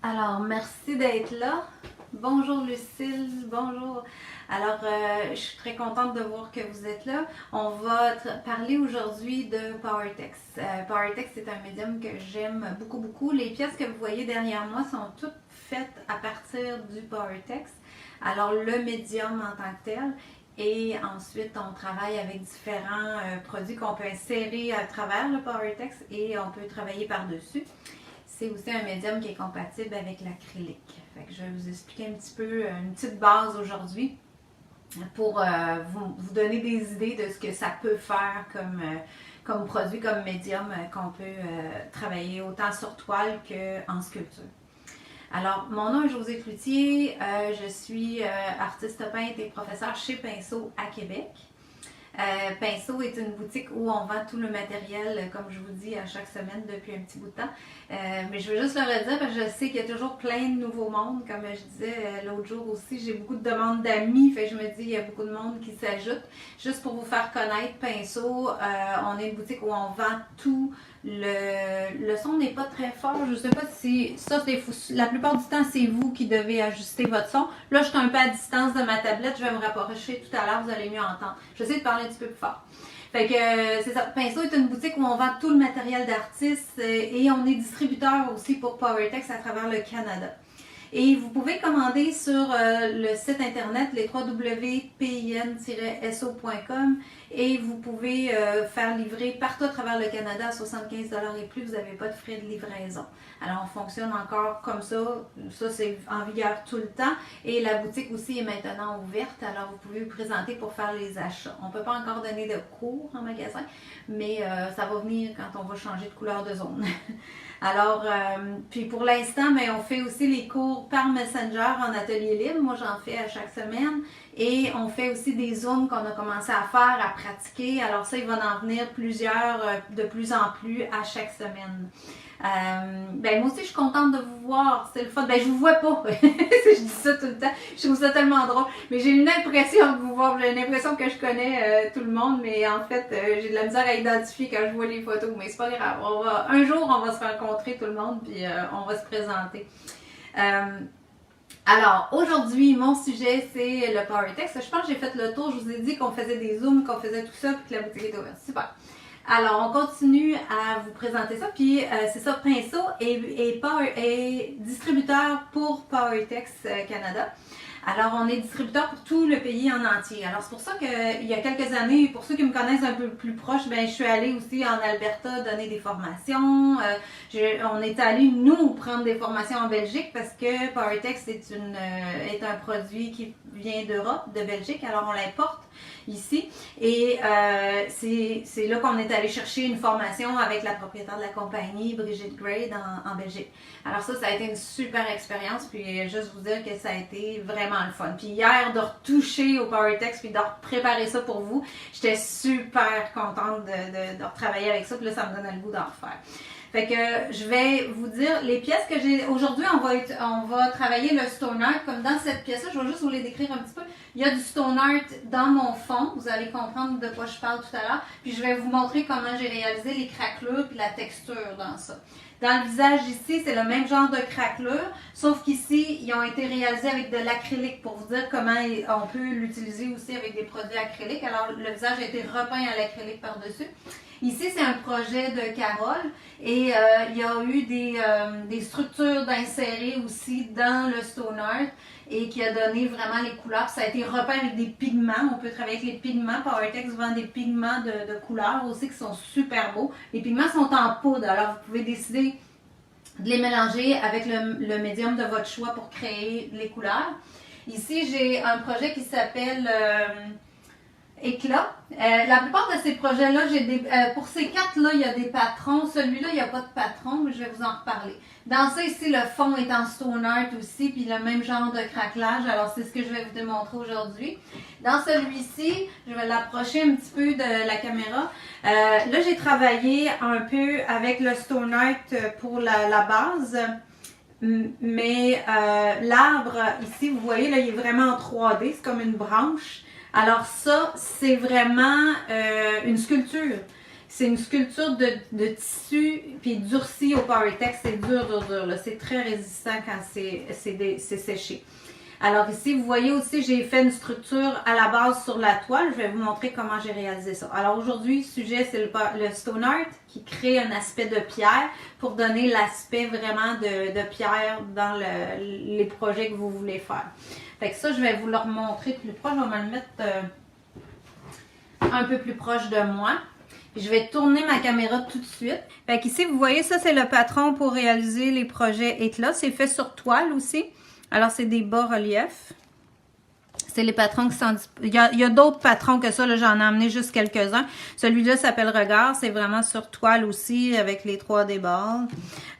Alors, merci d'être là. Bonjour Lucille, bonjour. Alors, je suis très contente de voir que vous êtes là. On va parler aujourd'hui de PowerText. PowerText est un médium que j'aime beaucoup, beaucoup. Les pièces que vous voyez derrière moi sont toutes faites à partir du PowerText. Alors, le médium en tant que tel. Et ensuite, on travaille avec différents produits qu'on peut insérer à travers le PowerText et on peut travailler par-dessus. C'est aussi un médium qui est compatible avec l'acrylique. Je vais vous expliquer un petit peu, une petite base aujourd'hui pour vous donner des idées de ce que ça peut faire comme produit, comme médium qu'on peut travailler autant sur toile qu'en sculpture. Alors, mon nom est Josée Cloutier, je suis artiste peintre et professeure chez Pinceau à Québec. Pinceau est une boutique où on vend tout le matériel, comme je vous dis, à chaque semaine depuis un petit bout de temps. Mais je veux juste le redire parce que je sais qu'il y a toujours plein de nouveaux mondes. Comme je disais l'autre jour aussi, j'ai beaucoup de demandes d'amis. Fait que je me dis, il y a beaucoup de monde qui s'ajoute. Juste pour vous faire connaître, Pinceau, on est une boutique où on vend tout. Le son n'est pas très fort. Je ne sais pas si ça, la plupart du temps, c'est vous qui devez ajuster votre son. Là, je suis un peu à distance de ma tablette. Je vais me rapprocher tout à l'heure. Vous allez mieux entendre. Je vais essayer de parler un petit peu plus fort. Fait que c'est ça. Pinceau est une boutique où on vend tout le matériel d'artistes et on est distributeur aussi pour PowerText à travers le Canada. Et vous pouvez commander sur le site internet les www.pin-so.com et vous pouvez faire livrer partout à travers le Canada à 75$ et plus. Vous n'avez pas de frais de livraison. Alors on fonctionne encore comme ça. Ça c'est en vigueur tout le temps. Et la boutique aussi est maintenant ouverte. Alors vous pouvez vous présenter pour faire les achats. On ne peut pas encore donner de cours en magasin, mais ça va venir quand on va changer de couleur de zone. Alors, puis pour l'instant, on fait aussi les cours par Messenger en atelier libre. Moi, j'en fais à chaque semaine. Et on fait aussi des Zooms qu'on a commencé à faire, à pratiquer. Alors ça, il va en venir plusieurs de plus en plus à chaque semaine. Moi aussi, je suis contente de vous voir. C'est le fun. Je vous vois pas. Je dis ça tout le temps. Je trouve ça tellement drôle. Mais j'ai une impression de vous voir. J'ai l'impression que je connais tout le monde. Mais en fait, j'ai de la misère à identifier quand je vois les photos. Mais c'est pas grave. Un jour, on va se rencontrer tout le monde. Puis on va se présenter. Alors, aujourd'hui, mon sujet, c'est le PowerText. Je pense que j'ai fait le tour. Je vous ai dit qu'on faisait des Zooms, qu'on faisait tout ça, puis que la boutique était ouverte. Super. Alors, on continue à vous présenter ça. Puis, c'est ça, Pinceau est distributeur pour PowerText Canada. Alors, on est distributeur pour tout le pays en entier. Alors, c'est pour ça qu'il y a quelques années, pour ceux qui me connaissent un peu plus proche, je suis allée aussi en Alberta donner des formations. On est allé, nous, prendre des formations en Belgique parce que PowerText est un produit qui vient d'Europe, de Belgique. Alors, on l'importe ici. Et c'est là qu'on est allé chercher une formation avec la propriétaire de la compagnie, Brigitte Gray, en Belgique. Alors ça a été une super expérience. Puis juste vous dire que ça a été vraiment le fun. Puis hier, de retoucher au PowerText puis de préparer ça pour vous, j'étais super contente de retravailler avec ça. Puis là, ça me donnait le goût d'en refaire. Fait que je vais vous dire les pièces que j'ai. Aujourd'hui, on va travailler le stone art comme dans cette pièce-là. Je vais juste vous les décrire un petit peu. Il y a du stone art dans mon fond. Vous allez comprendre de quoi je parle tout à l'heure. Puis je vais vous montrer comment j'ai réalisé les craquelures puis la texture dans ça. Dans le visage ici, c'est le même genre de craquelure, sauf qu'ici, ils ont été réalisés avec de l'acrylique pour vous dire comment on peut l'utiliser aussi avec des produits acryliques. Alors, le visage a été repeint à l'acrylique par-dessus. Ici, c'est un projet de Carole et il y a eu des structures d'insérer aussi dans le stone art et qui a donné vraiment les couleurs. Ça a été repeint avec des pigments. On peut travailler avec les pigments. PowerText vend des pigments de couleurs aussi qui sont super beaux. Les pigments sont en poudre, alors vous pouvez décider de les mélanger avec le médium de votre choix pour créer les couleurs. Ici, j'ai un projet qui s'appelle Éclat. La plupart de ces projets-là, pour ces quatre-là, il y a des patrons. Celui-là, il n'y a pas de patron, mais je vais vous en reparler. Dans ça, ici, le fond est en stone art aussi, puis le même genre de craquelage. Alors, c'est ce que je vais vous démontrer aujourd'hui. Dans celui-ci, je vais l'approcher un petit peu de la caméra. Là, j'ai travaillé un peu avec le stone art pour la base. Mais l'arbre, ici, vous voyez, là, il est vraiment en 3D. C'est comme une branche. Alors ça, c'est vraiment une sculpture. C'est une sculpture de tissu, puis durci au PowerTex. C'est dur, dur, dur. C'est très résistant quand c'est séché. Alors ici, vous voyez aussi, j'ai fait une structure à la base sur la toile. Je vais vous montrer comment j'ai réalisé ça. Alors aujourd'hui, le sujet, c'est le stone art qui crée un aspect de pierre pour donner l'aspect vraiment de pierre dans les projets que vous voulez faire. Fait que ça, je vais vous le remontrer plus proche. Je vais me le mettre un peu plus proche de moi. Je vais tourner ma caméra tout de suite. Fait qu'ici, vous voyez, ça, c'est le patron pour réaliser les projets éclats. C'est fait sur toile aussi. Alors, c'est des bas-reliefs. C'est les patrons qui sont... Il y a d'autres patrons que ça. J'en ai amené juste quelques-uns. Celui-là s'appelle Regard. C'est vraiment sur toile aussi avec les 3D balles.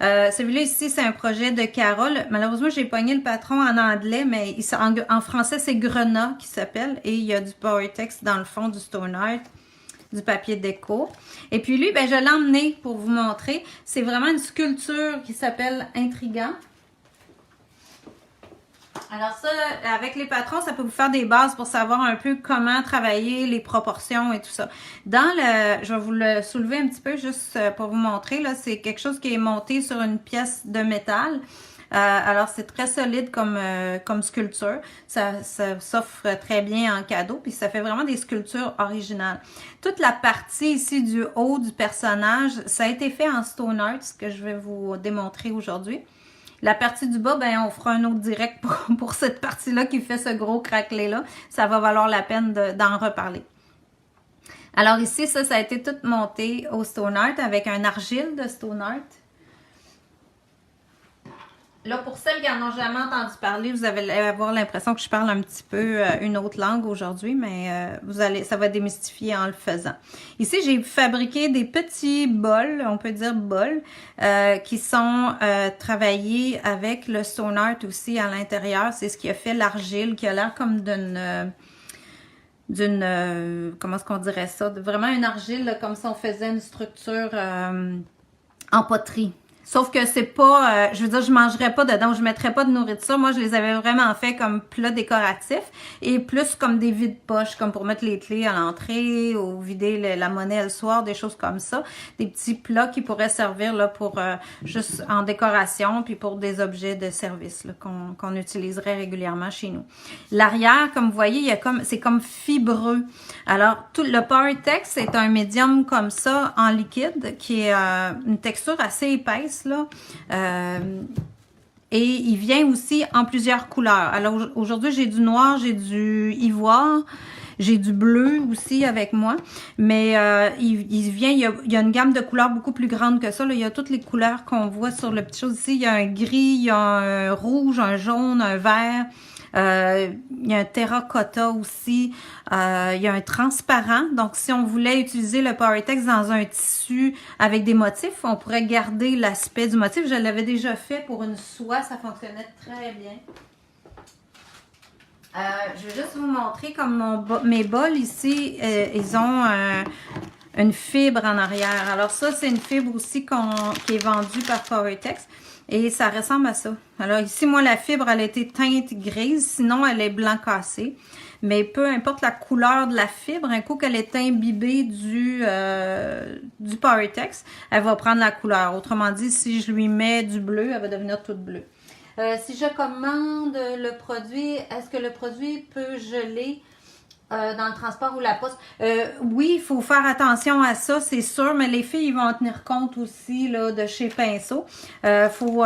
Celui-là ici, c'est un projet de Carole. Malheureusement, j'ai pogné le patron en anglais, mais en français, c'est Grenat qui s'appelle. Et il y a du PowerTex dans le fond du stone art, du papier déco. Et puis lui, ben, je l'ai emmené pour vous montrer. C'est vraiment une sculpture qui s'appelle Intrigant. Alors ça, avec les patrons, ça peut vous faire des bases pour savoir un peu comment travailler les proportions et tout ça. Je vais vous le soulever un petit peu juste pour vous montrer. Là, c'est quelque chose qui est monté sur une pièce de métal. Alors c'est très solide comme sculpture. Ça s'offre très bien en cadeau. Puis ça fait vraiment des sculptures originales. Toute la partie ici du haut du personnage, ça a été fait en stone art, ce que je vais vous démontrer aujourd'hui. La partie du bas, ben, on fera un autre direct pour cette partie-là qui fait ce gros craquelé-là. Ça va valoir la peine d'en reparler. Alors ici, ça a été tout monté au stone art avec un argile de stone art. Là, pour celles qui n'en ont jamais entendu parler, vous allez avoir l'impression que je parle un petit peu une autre langue aujourd'hui, mais ça va démystifier en le faisant. Ici, j'ai fabriqué des petits bols, on peut dire bols, qui sont travaillés avec le stone art aussi à l'intérieur. C'est ce qui a fait l'argile, qui a l'air comme comment est-ce qu'on dirait ça? Vraiment une argile, là, comme si on faisait une structure en poterie. Sauf que c'est pas, je veux dire, je mangerais pas dedans, je mettrais pas de nourriture. Moi, je les avais vraiment fait comme plats décoratifs et plus comme des vides-poches, comme pour mettre les clés à l'entrée ou vider la monnaie le soir, des choses comme ça. Des petits plats qui pourraient servir là pour juste en décoration puis pour des objets de service qu'on utiliserait régulièrement chez nous. L'arrière, comme vous voyez, c'est comme fibreux. Alors, tout le PowerTex, c'est un médium comme ça en liquide qui est une texture assez épaisse. Là. Et il vient aussi en plusieurs couleurs. Alors aujourd'hui, j'ai du noir, j'ai du ivoire, j'ai du bleu aussi avec moi. Mais il y a une gamme de couleurs beaucoup plus grande que ça. Là. Il y a toutes les couleurs qu'on voit sur le petit chose ici. Il y a un gris, il y a un rouge, un jaune, un vert. Il y a un terracotta aussi, il y a un transparent. Donc, si on voulait utiliser le PowerTex dans un tissu avec des motifs, on pourrait garder l'aspect du motif. Je l'avais déjà fait pour une soie, ça fonctionnait très bien. Je vais juste vous montrer comme mes bols ici, ils ont une fibre en arrière. Alors ça, c'est une fibre aussi qui est vendue par PowerTex. Et ça ressemble à ça. Alors ici, moi, la fibre, elle a été teinte grise. Sinon, elle est blanc cassé. Mais peu importe la couleur de la fibre, un coup qu'elle est imbibée du PowerTex, elle va prendre la couleur. Autrement dit, si je lui mets du bleu, elle va devenir toute bleue. Si je commande le produit, est-ce que le produit peut geler dans le transport ou la poste? Oui, il faut faire attention à ça, c'est sûr, mais les filles ils vont en tenir compte aussi là, de chez Pinceau. Faut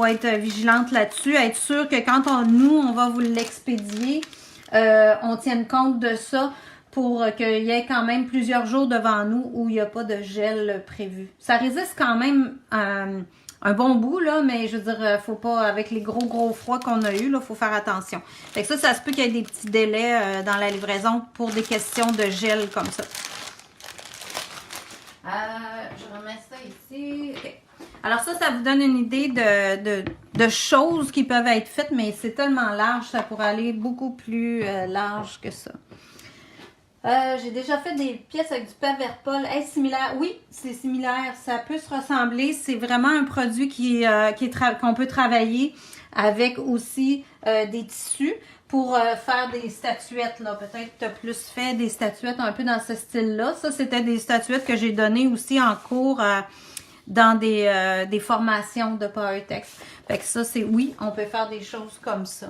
être vigilante là-dessus, être sûr que quand on va vous l'expédier, on tienne compte de ça pour qu'il y ait quand même plusieurs jours devant nous où il n'y a pas de gel prévu. Ça résiste quand même un bon bout, là, mais je veux dire, faut pas, avec les gros froids qu'on a eu, là, faut faire attention. Fait que ça se peut qu'il y ait des petits délais dans la livraison pour des questions de gel comme ça. Je remets ça ici. Okay. Alors ça vous donne une idée de choses qui peuvent être faites, mais c'est tellement large, ça pourrait aller beaucoup plus large que ça. J'ai déjà fait des pièces avec du Paverpol. Est-ce similaire? Oui, c'est similaire. Ça peut se ressembler. C'est vraiment un produit qu'on peut travailler avec aussi des tissus pour faire des statuettes, là. Peut-être que tu as plus fait des statuettes un peu dans ce style-là. Ça, c'était des statuettes que j'ai données aussi en cours dans des formations de PowerText. Fait que ça, c'est oui, on peut faire des choses comme ça.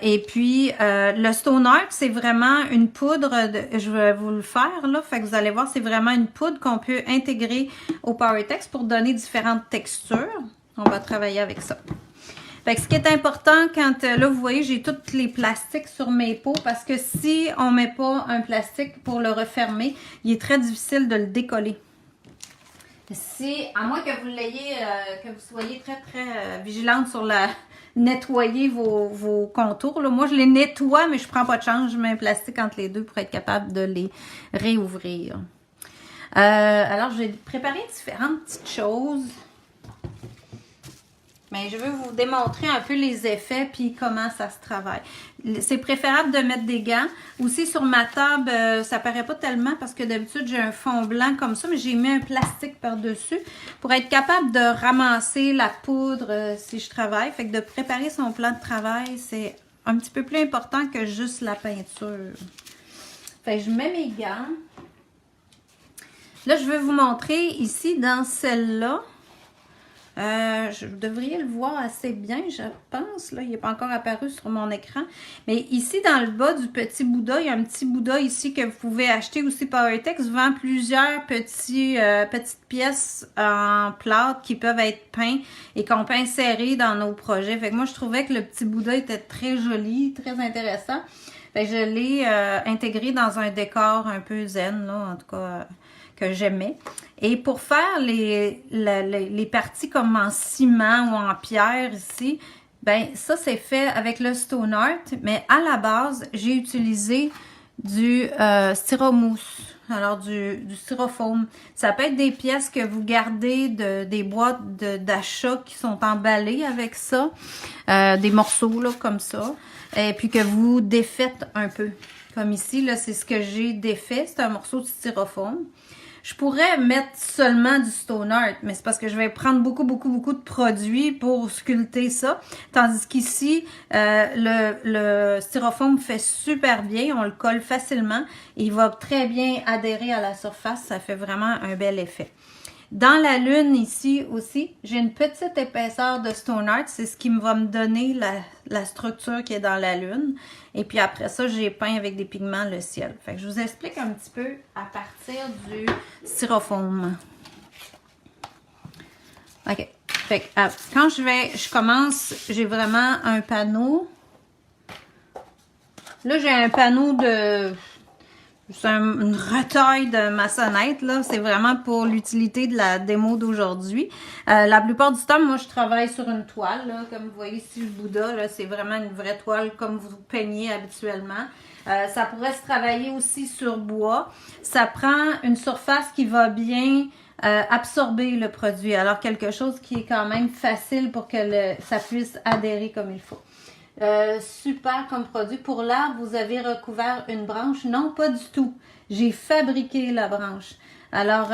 Et puis, le Stone Art, c'est vraiment une poudre, je vais vous le faire, là, fait que vous allez voir, c'est vraiment une poudre qu'on peut intégrer au PowerText pour donner différentes textures. On va travailler avec ça. Fait que ce qui est important, quand là, vous voyez, j'ai tous les plastiques sur mes pots parce que si on ne met pas un plastique pour le refermer, il est très difficile de le décoller. Si, à moins que vous l'ayez, que vous soyez très, très vigilante sur la nettoyer vos contours. Là. Moi, je les nettoie, mais je ne prends pas de chance. Je mets un plastique entre les deux pour être capable de les réouvrir. Alors, j'ai préparé différentes petites choses. Mais je veux vous démontrer un peu les effets puis comment ça se travaille. C'est préférable de mettre des gants. Aussi sur ma table, ça paraît pas tellement parce que d'habitude j'ai un fond blanc comme ça, mais j'ai mis un plastique par-dessus pour être capable de ramasser la poudre si je travaille. Fait que de préparer son plan de travail, c'est un petit peu plus important que juste la peinture. Fait que je mets mes gants. Là, je vais vous montrer ici dans celle-là. Je devrais le voir assez bien, je pense. Là, il n'est pas encore apparu sur mon écran. Mais ici, dans le bas du petit Bouddha, il y a un petit Bouddha ici que vous pouvez acheter aussi. PowerText vend plusieurs petites pièces en plâtre qui peuvent être peints et qu'on peut insérer dans nos projets. Fait que moi, je trouvais que le petit Bouddha était très joli, très intéressant. Fait que je l'ai intégré dans un décor un peu zen, là, en tout cas, que j'aimais. Et pour faire les parties comme en ciment ou en pierre ici, ben ça c'est fait avec le Stone Art, mais à la base, j'ai utilisé du styromousse, alors du styrofoam. Ça peut être des pièces que vous gardez des boîtes d'achat qui sont emballées avec ça, des morceaux là comme ça, et puis que vous défaites un peu. Comme ici, là, c'est ce que j'ai défait, c'est un morceau de styrofoam. Je pourrais mettre seulement du Stone Art, mais c'est parce que je vais prendre beaucoup de produits pour sculpter ça. Tandis qu'ici, le styrofoam fait super bien, on le colle facilement. Et il va très bien adhérer à la surface, ça fait vraiment un bel effet. Dans la lune ici aussi, j'ai une petite épaisseur de Stone Art. C'est ce qui va me donner la structure qui est dans la lune. Et puis après ça, j'ai peint avec des pigments le ciel. Fait que je vous explique un petit peu à partir du styrofoam. OK. Fait que quand je commence, j'ai vraiment un panneau. Là, j'ai un panneau de... C'est une retaille de maçonnette, là. C'est vraiment pour l'utilité de la démo d'aujourd'hui. La plupart du temps, moi, je travaille sur une toile, là. Comme vous voyez ici, le Bouddha, là, c'est vraiment une vraie toile comme vous peignez habituellement. Ça pourrait se travailler aussi sur bois. Ça prend une surface qui va bien absorber le produit. Alors, quelque chose qui est quand même facile pour que ça puisse adhérer comme il faut. Super comme produit. Pour l'arbre, vous avez recouvert une branche. Non, pas du tout. J'ai fabriqué la branche. Alors,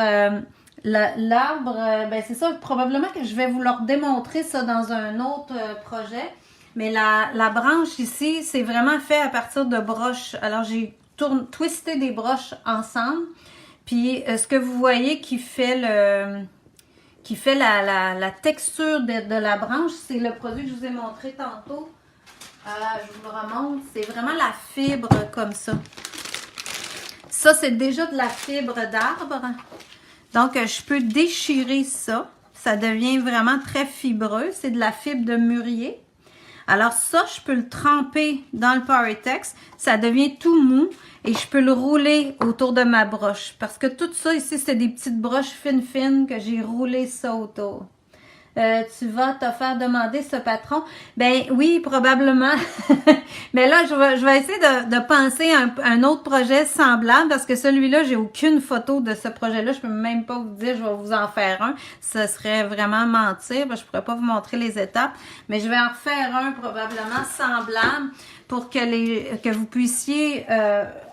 l'arbre, ben c'est ça, probablement que je vais vous leur démontrer ça dans un autre projet. Mais la branche ici, c'est vraiment fait à partir de broches. Alors, j'ai twisté des broches ensemble. Puis, ce que vous voyez qui fait la texture de la branche, c'est le produit que je vous ai montré tantôt. Je vous le remonte. C'est vraiment la fibre comme ça. Ça, c'est déjà de la fibre d'arbre. Donc, je peux déchirer ça. Ça devient vraiment très fibreux. C'est de la fibre de mûrier. Alors ça, je peux le tremper dans le PowerText. Ça devient tout mou et je peux le rouler autour de ma broche. Parce que tout ça ici, c'est des petites broches fines que j'ai roulé ça autour. Tu vas te faire demander ce patron. Ben oui, probablement. Mais là, je vais essayer de penser à un autre projet semblable parce que celui-là, j'ai aucune photo de ce projet-là. Je peux même pas vous dire, je vais vous en faire un. Ce serait vraiment mentir. Ben, je pourrais pas vous montrer les étapes. Mais je vais en refaire un probablement semblable pour que vous puissiez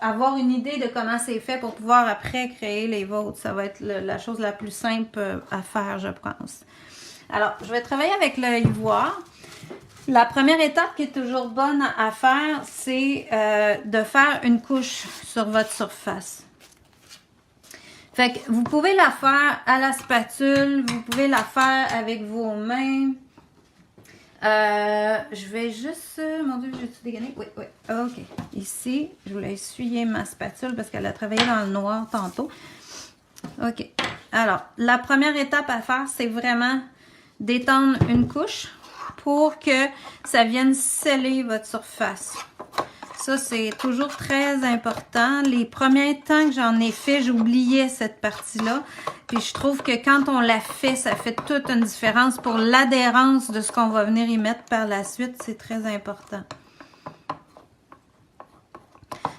avoir une idée de comment c'est fait pour pouvoir après créer les vôtres. Ça va être la chose la plus simple à faire, je pense. Alors, je vais travailler avec le ivoire. La première étape qui est toujours bonne à faire, c'est de faire une couche sur votre surface. Fait que vous pouvez la faire à la spatule, vous pouvez la faire avec vos mains. Je vais juste... Mon Dieu, j'ai-tu dégainé? Oui, oui. OK. Ici, je voulais essuyer ma spatule parce qu'elle a travaillé dans le noir tantôt. OK. Alors, la première étape à faire, c'est vraiment d'étendre une couche pour que ça vienne sceller votre surface. Ça, c'est toujours très important. Les premiers temps que j'en ai fait, j'oubliais cette partie-là. Puis je trouve que quand on la fait, ça fait toute une différence pour l'adhérence de ce qu'on va venir y mettre par la suite. C'est très important.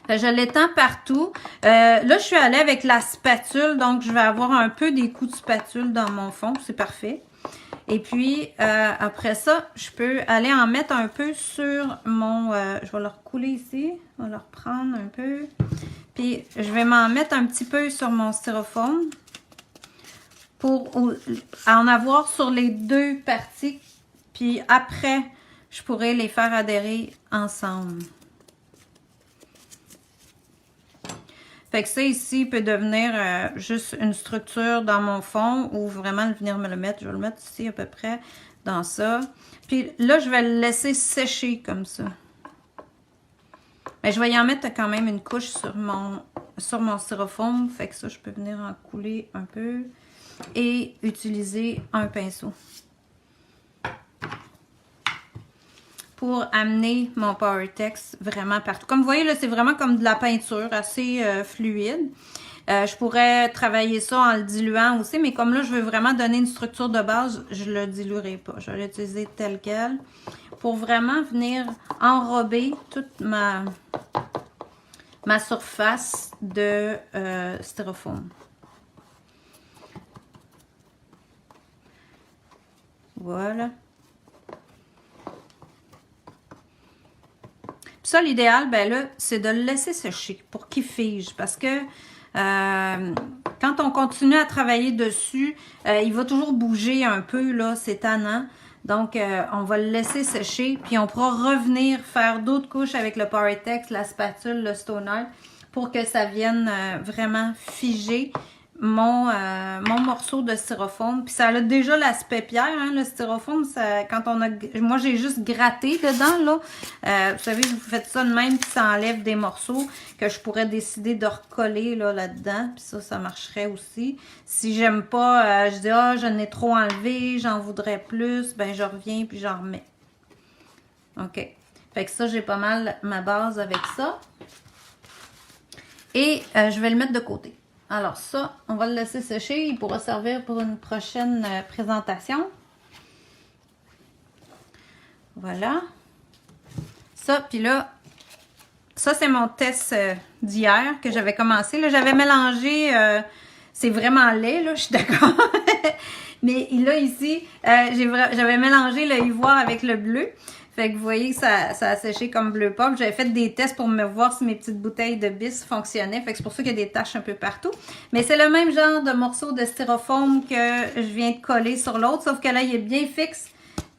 Je l'étends partout. Là, je suis allée avec la spatule, donc je vais avoir un peu des coups de spatule dans mon fond. C'est parfait. Et puis, après ça, je peux aller en mettre un peu sur mon... je vais le recouler ici. Je vais le reprendre un peu. Puis, je vais m'en mettre un petit peu sur mon styrofoam pour en avoir sur les deux parties. Puis après, je pourrai les faire adhérer ensemble. Fait que ça ici peut devenir juste une structure dans mon fond ou vraiment venir me le mettre. Je vais le mettre ici à peu près dans ça. Puis là, je vais le laisser sécher comme ça. Mais je vais y en mettre quand même une couche sur mon styrofoam. Fait que ça, je peux venir en couler un peu et utiliser un pinceau pour amener mon PowerTex vraiment partout. Comme vous voyez, là, c'est vraiment comme de la peinture, assez fluide. Je pourrais travailler ça en le diluant aussi, mais comme là, je veux vraiment donner une structure de base, je le diluerai pas. Je vais l'utiliser tel quel pour vraiment venir enrober toute ma surface de styrofoam. Voilà. Ça, l'idéal, ben là, c'est de le laisser sécher pour qu'il fige. Parce que quand on continue à travailler dessus, il va toujours bouger un peu, là, c'est tannant. Donc, on va le laisser sécher. Puis, on pourra revenir faire d'autres couches avec le PowerTex, la spatule, le Stone Art, pour que ça vienne vraiment figer mon morceau de styrofoam. Puis ça a déjà l'aspect pierre, hein, le styrofoam. Ça, quand on a, moi, j'ai juste gratté dedans, là. Vous savez, vous faites ça de même, puis ça enlève des morceaux que je pourrais décider de recoller là-dedans. Puis ça marcherait aussi. Si j'aime pas, je dis, ah, j'en ai trop enlevé, j'en voudrais plus, ben je reviens, puis j'en remets. OK. Fait que ça, j'ai pas mal ma base avec ça. Et je vais le mettre de côté. Alors ça, on va le laisser sécher. Il pourra servir pour une prochaine présentation. Voilà. Ça, puis là, ça c'est mon test d'hier que j'avais commencé. Là, j'avais mélangé, c'est vraiment laid, là, je suis d'accord. Mais là, ici, j'avais mélangé le ivoire avec le bleu. Fait que vous voyez que ça a séché comme bleu pop. J'avais fait des tests pour me voir si mes petites bouteilles de bis fonctionnaient. Fait que c'est pour ça qu'il y a des taches un peu partout. Mais c'est le même genre de morceau de styrofoam que je viens de coller sur l'autre. Sauf que là, il est bien fixe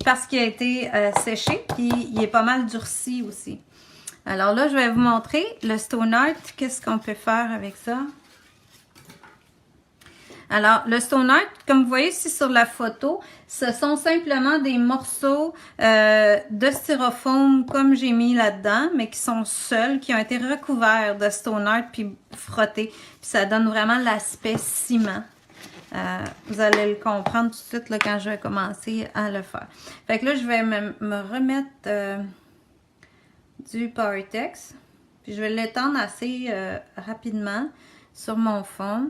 parce qu'il a été séché. Puis il est pas mal durci aussi. Alors là, je vais vous montrer le Stone Art. Qu'est-ce qu'on peut faire avec ça? Alors, le Stone Art, comme vous voyez ici sur la photo, ce sont simplement des morceaux de styrofoam comme j'ai mis là-dedans, mais qui sont seuls, qui ont été recouverts de Stone Art puis frottés. Puis ça donne vraiment l'aspect ciment. Vous allez le comprendre tout de suite là, quand je vais commencer à le faire. Fait que là, je vais me remettre du PowerTex. Puis je vais l'étendre assez rapidement sur mon fond.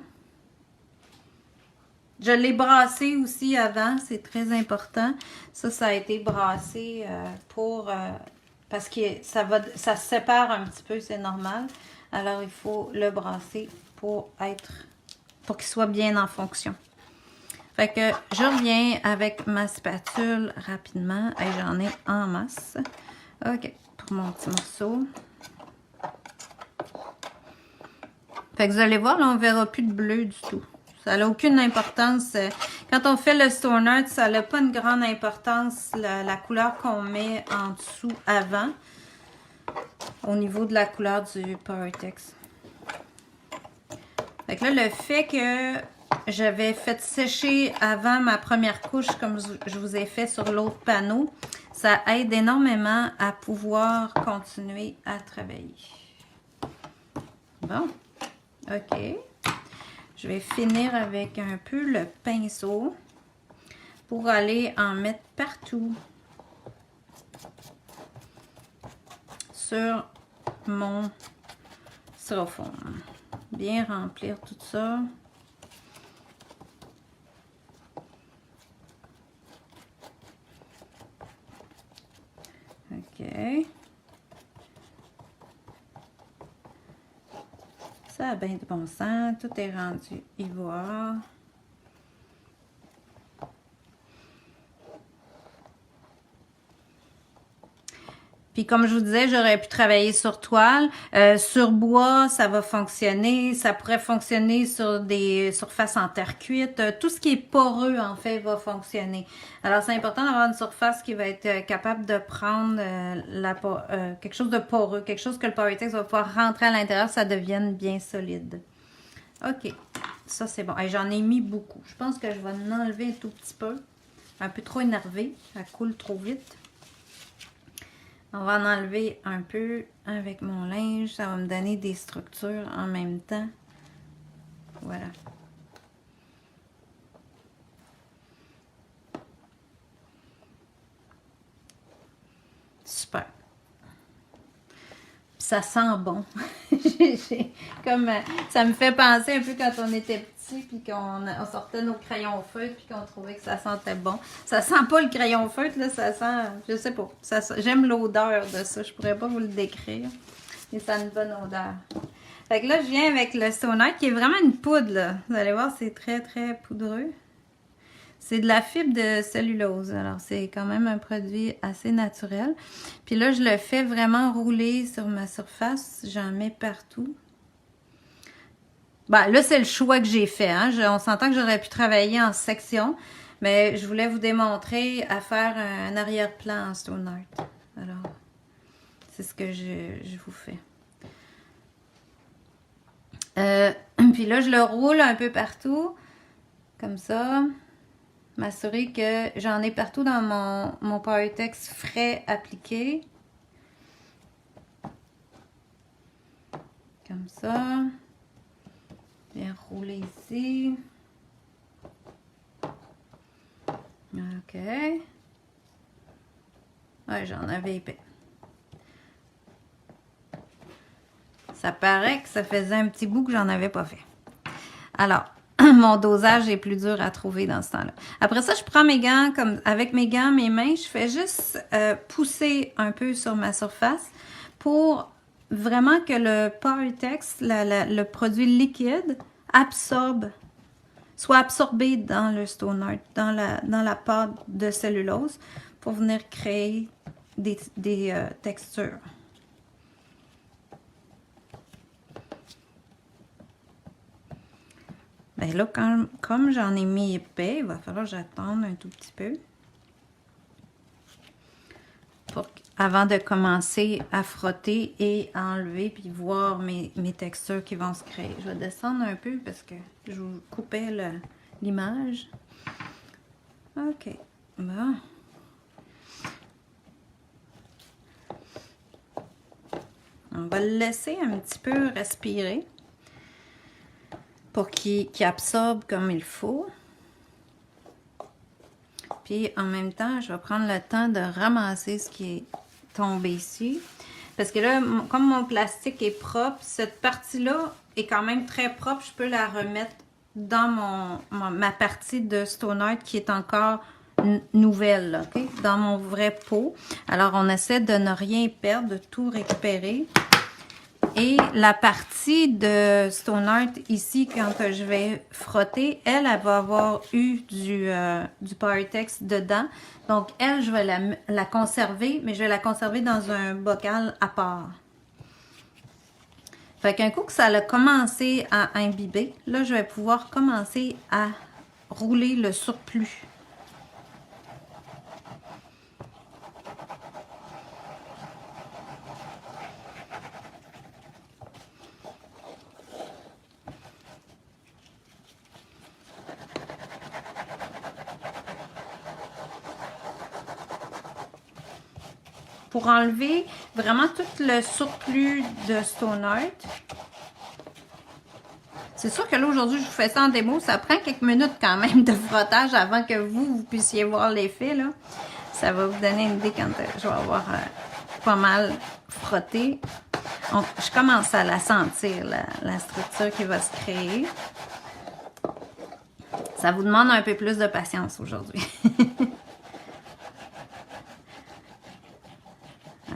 Je l'ai brassé aussi avant, c'est très important. Ça a été brassé parce que ça se sépare un petit peu, c'est normal. Alors, il faut le brasser pour qu'il soit bien en fonction. Fait que je reviens avec ma spatule rapidement. Et j'en ai en masse. OK, pour mon petit morceau. Fait que vous allez voir, là, on ne verra plus de bleu du tout. Ça n'a aucune importance. Quand on fait le Stone Art, ça n'a pas une grande importance, la couleur qu'on met en dessous avant, au niveau de la couleur du Powertex. Fait que là, le fait que j'avais fait sécher avant ma première couche, comme je vous ai fait sur l'autre panneau, ça aide énormément à pouvoir continuer à travailler. Bon, ok. Je vais finir avec un peu le pinceau pour aller en mettre partout sur mon styrofoam. Bien remplir tout ça. Ok. Ça a bien de bon sens. Tout est rendu ivoire. Puis comme je vous disais, j'aurais pu travailler sur toile. Sur bois, ça va fonctionner. Ça pourrait fonctionner sur des surfaces en terre cuite. Tout ce qui est poreux, en fait, va fonctionner. Alors, c'est important d'avoir une surface qui va être capable de prendre quelque chose de poreux, quelque chose que le Powertex va pouvoir rentrer à l'intérieur, ça devienne bien solide. OK. Ça, c'est bon. J'en ai mis beaucoup. Je pense que je vais en enlever un tout petit peu. Un peu trop énervé. Ça coule trop vite. On va en enlever un peu avec mon linge. Ça va me donner des structures en même temps. Voilà. Super. Ça sent bon. Comme ça me fait penser un peu quand on était petit puis qu'on sortait nos crayons feutres puis qu'on trouvait que ça sentait bon. Ça sent pas le crayon feutre, là, ça sent, je sais pas. J'aime l'odeur de ça, je pourrais pas vous le décrire. Mais ça a une bonne odeur. Fait que là, je viens avec le Stone Art qui est vraiment une poudre, là. Vous allez voir, c'est très, très poudreux. C'est de la fibre de cellulose, alors c'est quand même un produit assez naturel. Puis là, je le fais vraiment rouler sur ma surface. J'en mets partout. Ben, là, c'est le choix que j'ai fait. Hein? On s'entend que j'aurais pu travailler en section, mais je voulais vous démontrer à faire un arrière-plan en Stone Art. Alors, c'est ce que je vous fais. Puis là, je le roule un peu partout, comme ça. M'assurer que j'en ai partout dans mon Powertex frais appliqué. Comme ça. Bien rouler ici. OK. Ouais, j'en avais épais. Ça paraît que ça faisait un petit bout que j'en avais pas fait. Alors, mon dosage est plus dur à trouver dans ce temps-là. Après ça, je prends mes gants, comme avec mes gants, mes mains, je fais juste pousser un peu sur ma surface pour vraiment que le Powertex, le produit liquide, soit absorbé dans le Stone Art, dans la pâte de cellulose pour venir créer des textures. Bien là, comme j'en ai mis épais, il va falloir que j'attende un tout petit peu avant de commencer à frotter et à enlever puis voir mes textures qui vont se créer. Je vais descendre un peu parce que je vous coupais l'image. OK. Bon. On va le laisser un petit peu respirer pour qu'il absorbe comme il faut. Puis en même temps, je vais prendre le temps de ramasser ce qui est tombé ici. Parce que là, comme mon plastique est propre, cette partie-là est quand même très propre. Je peux la remettre dans ma partie de Stone Art qui est encore nouvelle, là, okay? Dans mon vrai pot. Alors, on essaie de ne rien perdre, de tout récupérer. Et la partie de Stone Art ici, quand je vais frotter, elle va avoir eu du Powertex dedans. Donc, elle, je vais la conserver, mais je vais la conserver dans un bocal à part. Fait qu'un coup que ça a commencé à imbiber, là, je vais pouvoir commencer à rouler le surplus. Pour enlever vraiment tout le surplus de Stone Art. C'est sûr que là, aujourd'hui, je vous fais ça en démo. Ça prend quelques minutes quand même de frottage avant que vous puissiez voir l'effet, là. Ça va vous donner une idée quand je vais avoir pas mal frotté. Donc, je commence à la sentir, la structure qui va se créer. Ça vous demande un peu plus de patience aujourd'hui.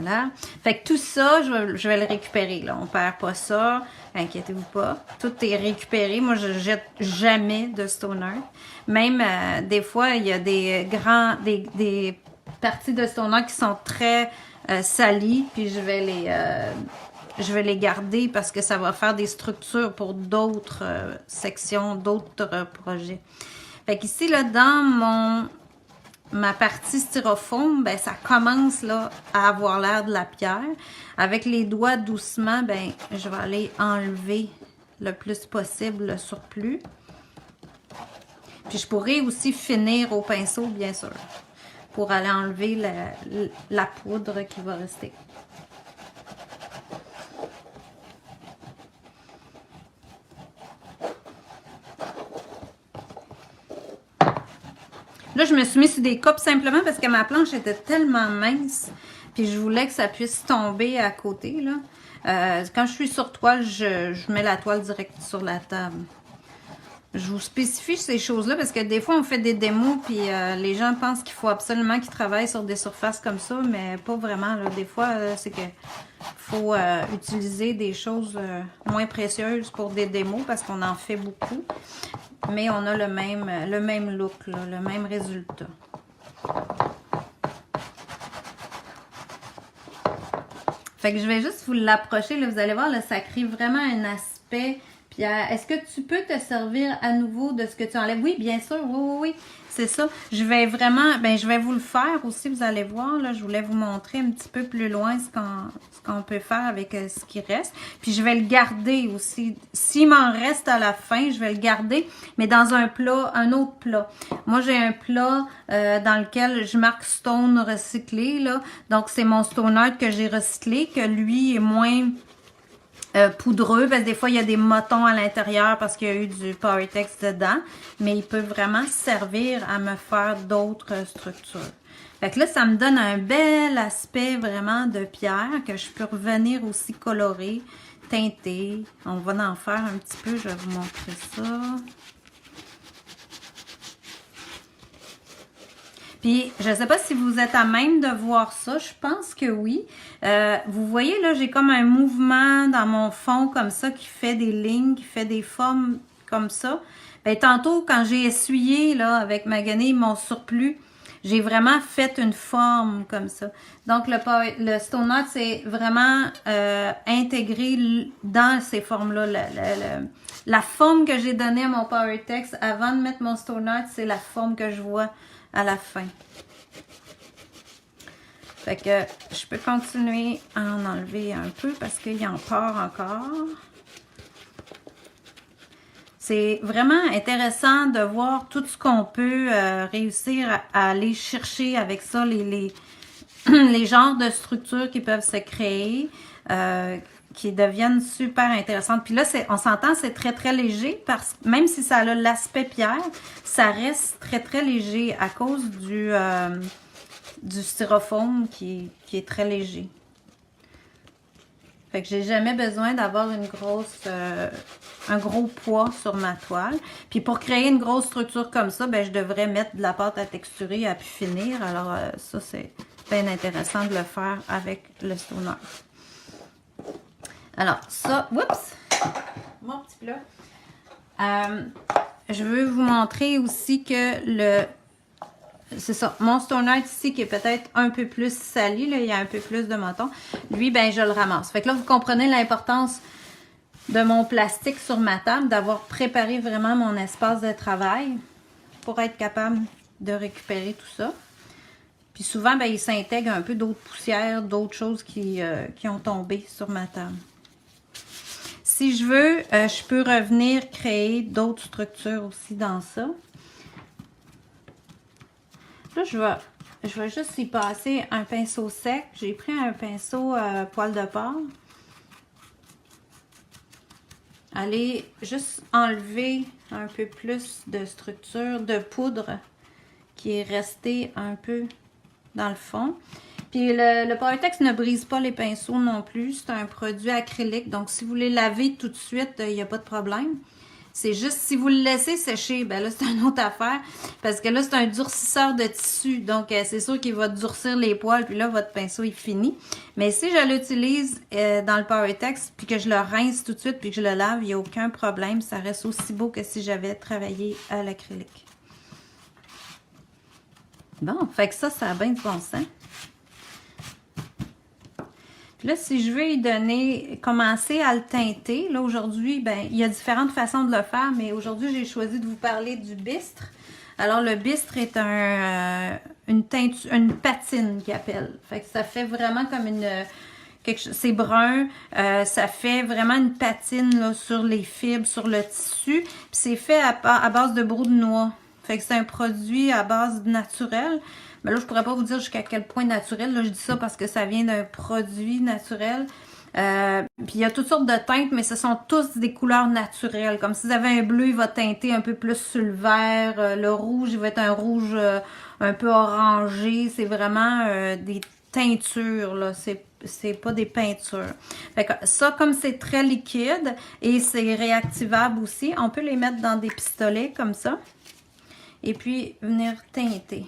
Voilà. Fait que tout ça, je vais le récupérer. Là. On perd pas ça. Inquiétez-vous pas. Tout est récupéré. Moi, je jette jamais de Stone Art. Même, des fois, il y a des parties de Stone Art qui sont très salies. Puis je vais les garder parce que ça va faire des structures pour d'autres sections, d'autres projets. Fait qu'ici, là, dans ma partie styrofoam, ben ça commence là à avoir l'air de la pierre. Avec les doigts doucement, ben je vais aller enlever le plus possible le surplus. Puis je pourrais aussi finir au pinceau, bien sûr, pour aller enlever la poudre qui va rester. Là, je me suis mis sur des copes simplement parce que ma planche était tellement mince. Puis je voulais que ça puisse tomber à côté, là. Quand je suis sur toile, je mets la toile direct sur la table. Je vous spécifie ces choses-là parce que des fois, on fait des démos puis les gens pensent qu'il faut absolument qu'ils travaillent sur des surfaces comme ça, mais pas vraiment, là. Des fois, c'est que faut utiliser des choses moins précieuses pour des démos parce qu'on en fait beaucoup. Mais on a le même look, là, le même résultat. Fait que je vais juste vous l'approcher, là, vous allez voir, là, ça crée vraiment un aspect pierre. Est-ce que tu peux te servir à nouveau de ce que tu enlèves? Oui, bien sûr, oui, c'est ça. Je vais vraiment, je vais vous le faire aussi, vous allez voir, là, je voulais vous montrer un petit peu plus loin ce qu'on peut faire avec ce qui reste. Puis je vais le garder aussi. S'il m'en reste à la fin, je vais le garder, mais dans un plat, un autre plat. Moi, j'ai un plat dans lequel je marque Stone recyclé, là. Donc, c'est mon Stone Art que j'ai recyclé, que lui est moins poudreux, parce que des fois, il y a des motons à l'intérieur parce qu'il y a eu du Powertex dedans, mais il peut vraiment servir à me faire d'autres structures. Fait que là, ça me donne un bel aspect vraiment de pierre que je peux revenir aussi colorer, teinter. On va en faire un petit peu, je vais vous montrer ça. Puis, je ne sais pas si vous êtes à même de voir ça. Je pense que oui. Vous voyez, là, j'ai comme un mouvement dans mon fond comme ça qui fait des lignes, qui fait des formes comme ça. Ben, tantôt, quand j'ai essuyé là avec ma guenille mon surplus, j'ai vraiment fait une forme comme ça. Donc, le Stone Art, c'est vraiment intégré dans ces formes-là. La forme que j'ai donnée à mon Powertex avant de mettre mon Stone Art, c'est la forme que je vois à la fin. Fait que je peux continuer à en enlever un peu parce qu'il en part encore. C'est vraiment intéressant de voir tout ce qu'on peut réussir à aller chercher avec ça, les genres de structures qui peuvent se créer, qui deviennent super intéressantes. Puis là, on s'entend, c'est très, très léger, parce que même si ça a l'aspect pierre, ça reste très, très léger à cause du styrofoam qui est très léger. Fait que j'ai jamais besoin d'avoir un gros poids sur ma toile. Puis pour créer une grosse structure comme ça, je devrais mettre de la pâte à texturer à pu finir. Alors ça, c'est bien intéressant de le faire avec le Stone Art. Alors ça, oups, mon petit plat. Je veux vous montrer aussi que c'est ça, mon Stone Art ici qui est peut-être un peu plus sali, là, il y a un peu plus de moton. Lui, je le ramasse. Fait que là, vous comprenez l'importance de mon plastique sur ma table, d'avoir préparé vraiment mon espace de travail pour être capable de récupérer tout ça. Puis souvent, ben, il s'intègre un peu d'autres poussières, d'autres choses qui ont tombé sur ma table. Si je veux, je peux revenir créer d'autres structures aussi dans ça. Là, je vais juste y passer un pinceau sec. J'ai pris un pinceau poil de porc. Allez juste enlever un peu plus de structure, de poudre qui est restée un peu dans le fond. Puis le Powertex ne brise pas les pinceaux non plus. C'est un produit acrylique. Donc, si vous les lavez tout de suite, il n'y a pas de problème. C'est juste si vous le laissez sécher, ben là, c'est une autre affaire. Parce que là, c'est un durcisseur de tissu. Donc, c'est sûr qu'il va durcir les poils. Puis là, votre pinceau est fini. Mais si je l'utilise dans le Powertex, puis que je le rince tout de suite, puis que je le lave, il n'y a aucun problème. Ça reste aussi beau que si j'avais travaillé à l'acrylique. Bon, fait que ça a bien du bon sens. Puis là, si je veux y donner, commencer à le teinter, là aujourd'hui, ben il y a différentes façons de le faire, mais aujourd'hui, j'ai choisi de vous parler du bistre. Alors, le bistre est une patine qu'ils appellent. Fait que ça fait vraiment comme c'est brun, ça fait vraiment une patine là, sur les fibres, sur le tissu. Puis c'est fait à base de brou de noix. Fait que c'est un produit à base naturelle. Mais là, je pourrais pas vous dire jusqu'à quel point naturel. Là, je dis ça parce que ça vient d'un produit naturel. Puis il y a toutes sortes de teintes, mais ce sont tous des couleurs naturelles. Comme si vous avez un bleu, il va teinter un peu plus sur le vert. Le rouge, il va être un rouge un peu orangé. C'est vraiment des teintures, là. C'est pas des peintures. Fait que ça, comme c'est très liquide et c'est réactivable aussi, on peut les mettre dans des pistolets comme ça. Et puis, venir teinter.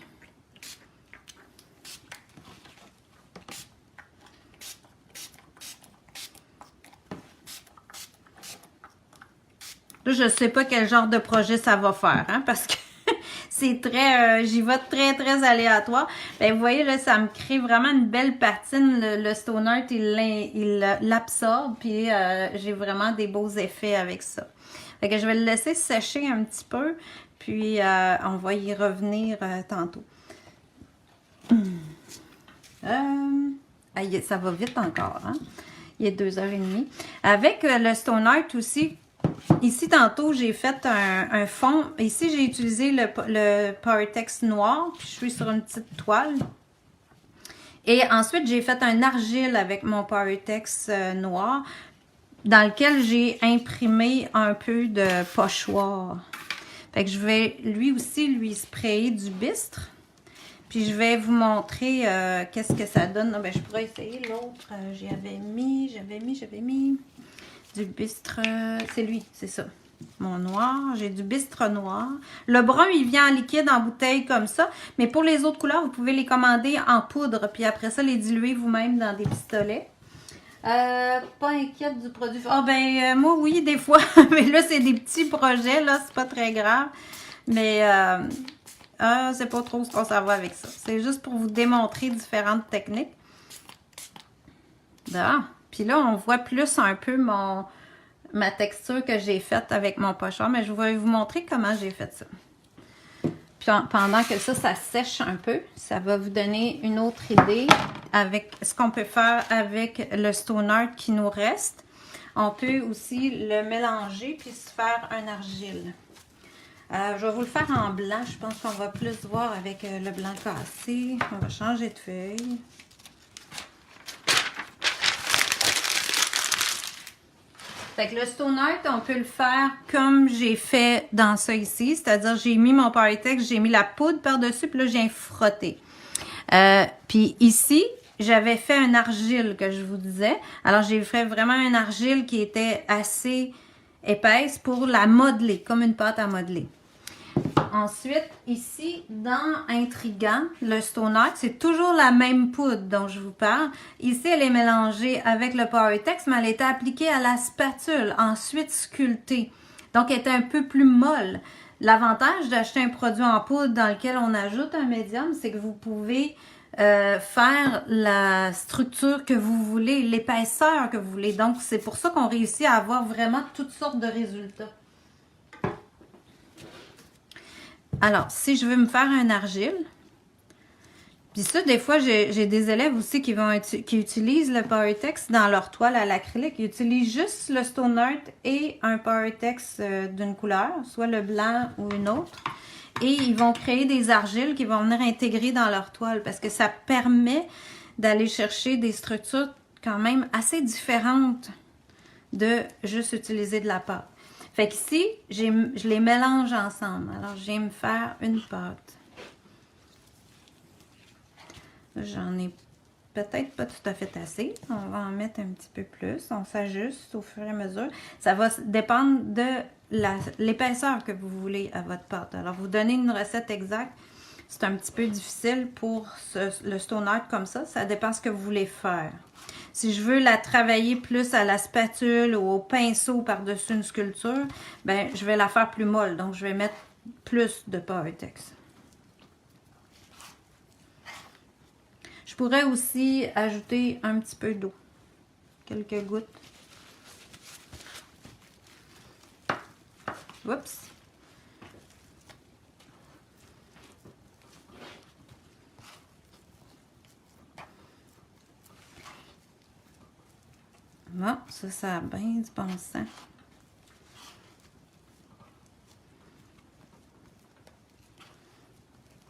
Là, je ne sais pas quel genre de projet ça va faire, hein, parce que c'est très, j'y vais très aléatoire. Ben, vous voyez, là, ça me crée vraiment une belle patine. Le Stone Art, il l'absorbe, puis j'ai vraiment des beaux effets avec ça. Fait que je vais le laisser sécher un petit peu, puis on va y revenir tantôt. Ça va vite encore, hein? Il est 2h30. Avec le Stone Art aussi, ici, tantôt, j'ai fait un fond. Ici, j'ai utilisé le Powertex noir, puis je suis sur une petite toile. Et ensuite, j'ai fait un argile avec mon Powertex noir, dans lequel j'ai imprimé un peu de pochoir. Fait que je vais lui sprayer du bistre. Puis je vais vous montrer qu'est-ce que ça donne. Ben, je pourrais essayer l'autre. J'avais mis du bistre. C'est lui, c'est ça. Mon noir. J'ai du bistre noir. Le brun, il vient en liquide, en bouteille comme ça. Mais pour les autres couleurs, vous pouvez les commander en poudre. Puis après ça, les diluer vous-même dans des pistolets. Pas inquiète du produit. Moi, oui, des fois. Mais là, c'est des petits projets. Là, c'est pas très grave. Mais c'est pas trop ce qu'on s'en va avec ça. C'est juste pour vous démontrer différentes techniques. Là. Puis là, on voit plus un peu ma texture que j'ai faite avec mon pochoir. Mais je vais vous montrer comment j'ai fait ça. Puis pendant que ça sèche un peu, ça va vous donner une autre idée avec ce qu'on peut faire avec le Stone Art qui nous reste. On peut aussi le mélanger puis se faire un argile. Je vais vous le faire en blanc. Je pense qu'on va plus voir avec le blanc cassé. On va changer de feuille. Fait que le Stone Art, on peut le faire comme j'ai fait dans ça ici. C'est-à-dire, j'ai mis mon Powertex, j'ai mis la poudre par-dessus, puis là, j'ai frotté. Puis ici, j'avais fait un argile que je vous disais. Alors, j'ai fait vraiment un argile qui était assez épaisse pour la modeler, comme une pâte à modeler. Ensuite, ici, dans Intriguant, le Stone Art, c'est toujours la même poudre dont je vous parle. Ici, elle est mélangée avec le Powertex, mais elle était appliquée à la spatule, ensuite sculptée. Donc, elle est un peu plus molle. L'avantage d'acheter un produit en poudre dans lequel on ajoute un médium, c'est que vous pouvez faire la structure que vous voulez, l'épaisseur que vous voulez. Donc, c'est pour ça qu'on réussit à avoir vraiment toutes sortes de résultats. Alors, si je veux me faire un argile, puis ça, des fois, j'ai des élèves aussi qui utilisent le Powertex dans leur toile à l'acrylique. Ils utilisent juste le Stone Art et un Powertex d'une couleur, soit le blanc ou une autre. Et ils vont créer des argiles qui vont venir intégrer dans leur toile parce que ça permet d'aller chercher des structures quand même assez différentes de juste utiliser de la pâte. Fait qu'ici, je les mélange ensemble. Alors, je viens me faire une pâte. J'en ai peut-être pas tout à fait assez. On va en mettre un petit peu plus. On s'ajuste au fur et à mesure. Ça va dépendre de l'épaisseur que vous voulez à votre pâte. Alors, vous donnez une recette exacte. C'est un petit peu difficile pour le Stone Art comme ça. Ça dépend de ce que vous voulez faire. Si je veux la travailler plus à la spatule ou au pinceau par-dessus une sculpture, ben je vais la faire plus molle. Donc, je vais mettre plus de Powertex. Je pourrais aussi ajouter un petit peu d'eau. Quelques gouttes. Oups. Bon, ça a bien du bon sens.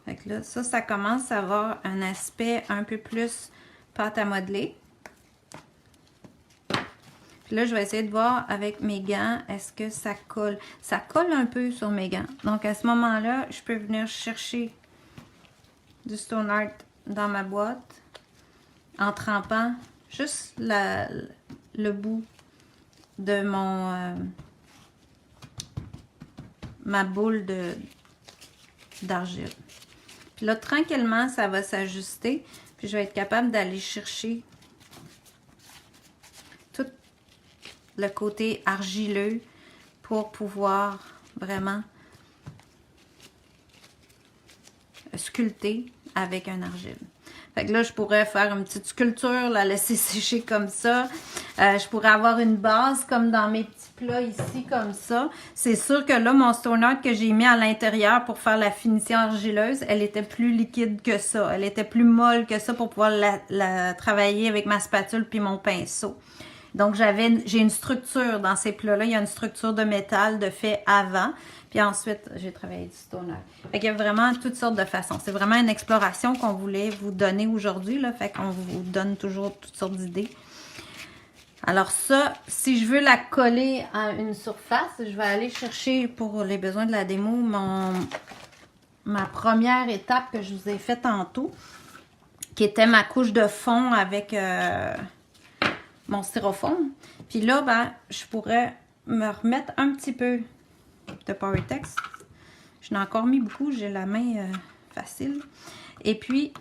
Fait que là, ça commence à avoir un aspect un peu plus pâte à modeler. Puis là, je vais essayer de voir avec mes gants, est-ce que ça colle? Ça colle un peu sur mes gants. Donc, à ce moment-là, je peux venir chercher du Stone Art dans ma boîte en trempant juste le bout de ma boule d'argile. Puis là, tranquillement, ça va s'ajuster. Puis je vais être capable d'aller chercher tout le côté argileux pour pouvoir vraiment sculpter avec un argile. Fait que là, je pourrais faire une petite sculpture, la laisser sécher comme ça. Je pourrais avoir une base comme dans mes petits plats ici, comme ça. C'est sûr que là, mon Stone Art que j'ai mis à l'intérieur pour faire la finition argileuse, elle était plus liquide que ça. Elle était plus molle que ça pour pouvoir la travailler avec ma spatule puis mon pinceau. Donc, j'ai une structure dans ces plats-là. Il y a une structure de métal de fait avant. Puis ensuite, j'ai travaillé du Stone Art. Fait qu'il y a vraiment toutes sortes de façons. C'est vraiment une exploration qu'on voulait vous donner aujourd'hui, là. Fait qu'on vous donne toujours toutes sortes d'idées. Alors ça, si je veux la coller à une surface, je vais aller chercher pour les besoins de la démo ma première étape que je vous ai faite tantôt, qui était ma couche de fond avec mon styrofoam. Puis là, ben, je pourrais me remettre un petit peu de Powertex. Je n'ai encore mis beaucoup, j'ai la main facile. Et puis,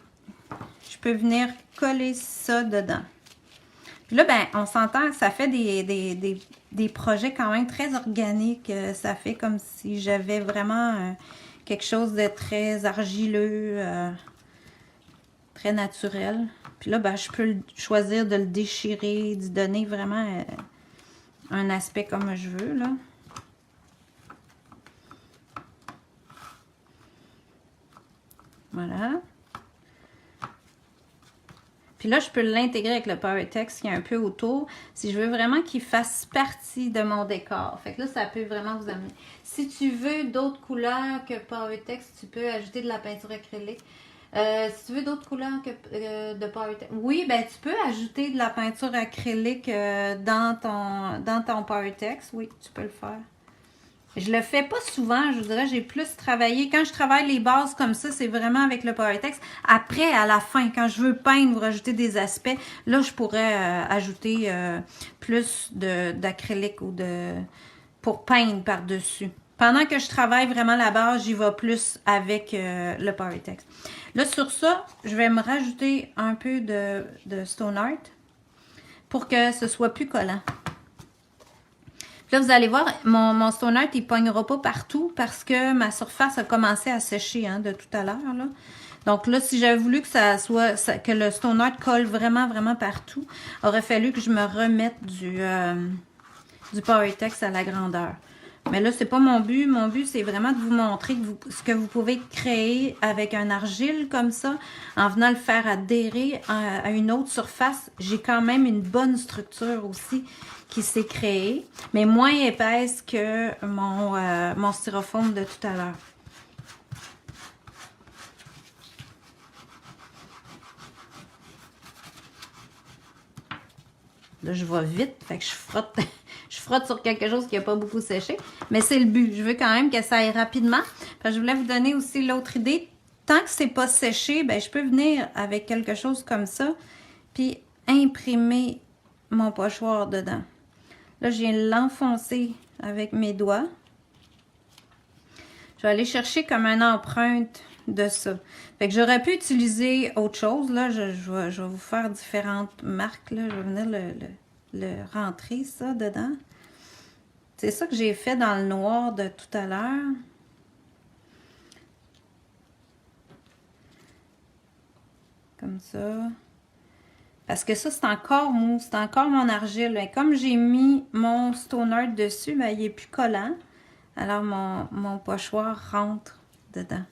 je peux venir coller ça dedans. Puis là, ben, on s'entend que ça fait des projets quand même très organiques. Ça fait comme si j'avais vraiment quelque chose de très argileux, très naturel. Puis là, ben, je peux choisir de le déchirer, d'y donner vraiment un aspect comme je veux, là. Voilà. Puis là, je peux l'intégrer avec le Powertex qui est un peu autour, si je veux vraiment qu'il fasse partie de mon décor. Fait que là, ça peut vraiment vous amener. Si tu veux d'autres couleurs que Powertex, tu peux ajouter de la peinture acrylique. Si tu veux d'autres couleurs que de Powertex, oui, ben tu peux ajouter de la peinture acrylique dans ton Powertex. Oui, tu peux le faire. Je le fais pas souvent, je vous dirais, j'ai plus travaillé. Quand je travaille les bases comme ça, c'est vraiment avec le Powertex. Après, à la fin, quand je veux peindre ou rajouter des aspects, là, je pourrais ajouter plus d'acrylique ou pour peindre par-dessus. Pendant que je travaille vraiment la base, j'y vais plus avec le Powertex. Là, sur ça, je vais me rajouter un peu de Stone Art pour que ce soit plus collant. Là, vous allez voir, mon Stone Art, il ne pognera pas partout parce que ma surface a commencé à sécher de tout à l'heure. Donc là, si j'avais voulu que que le Stone Art colle vraiment, vraiment partout, aurait fallu que je me remette du Power-Tex à la grandeur. Mais là, c'est pas mon but. Mon but, c'est vraiment de vous montrer ce que vous pouvez créer avec un argile comme ça, en venant le faire adhérer à une autre surface. J'ai quand même une bonne structure aussi qui s'est créée, mais moins épaisse que mon styrofoam de tout à l'heure. Là, je vais vite, fait que je frotte, je frotte sur quelque chose qui n'a pas beaucoup séché. Mais c'est le but. Je veux quand même que ça aille rapidement. Fait que je voulais vous donner aussi l'autre idée. Tant que c'est pas séché, ben, je peux venir avec quelque chose comme ça, puis imprimer mon pochoir dedans. Là, je viens l'enfoncer avec mes doigts. Je vais aller chercher comme une empreinte de ça. Fait que j'aurais pu utiliser autre chose. Là, je vais vous faire différentes marques. Là. Je vais venir le rentrer, ça, dedans. C'est ça que j'ai fait dans le noir de tout à l'heure. Comme ça. Parce que ça, c'est encore mou. C'est encore mon argile. Et comme j'ai mis mon Stone Art dessus, ben, il est plus collant. Alors, mon pochoir rentre dedans.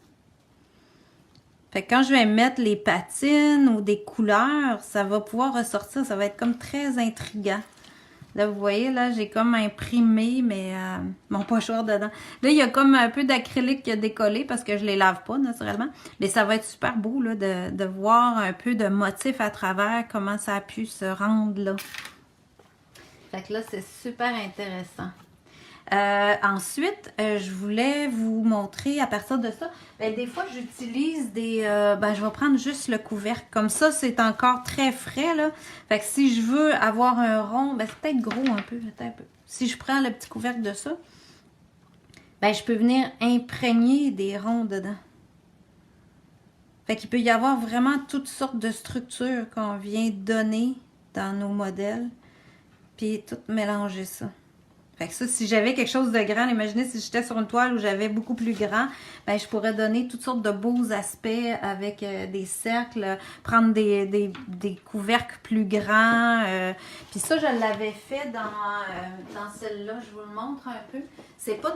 Fait que quand je vais mettre les patines ou des couleurs, ça va pouvoir ressortir. Ça va être comme très intriguant. Là, vous voyez, là, j'ai comme imprimé mon pochoir dedans. Là, il y a comme un peu d'acrylique qui a décollé parce que je les lave pas, naturellement. Mais ça va être super beau, là, de voir un peu de motif à travers, comment ça a pu se rendre, là. Fait que là, c'est super intéressant. Ensuite, je voulais vous montrer à partir de ça, ben, des fois j'utilise je vais prendre juste le couvercle. Comme ça, c'est encore très frais, là. Fait que si je veux avoir un rond, ben, c'est peut-être gros un peu, Si je prends le petit couvercle de ça, ben, je peux venir imprégner des ronds dedans. Fait qu'il peut y avoir vraiment toutes sortes de structures qu'on vient donner dans nos modèles, puis tout mélanger ça. Fait que ça, si j'avais quelque chose de grand, imaginez si j'étais sur une toile où j'avais beaucoup plus grand, ben je pourrais donner toutes sortes de beaux aspects avec des cercles, prendre des couvercles plus grands. Puis ça, je l'avais fait dans celle-là, je vous le montre un peu. C'est pas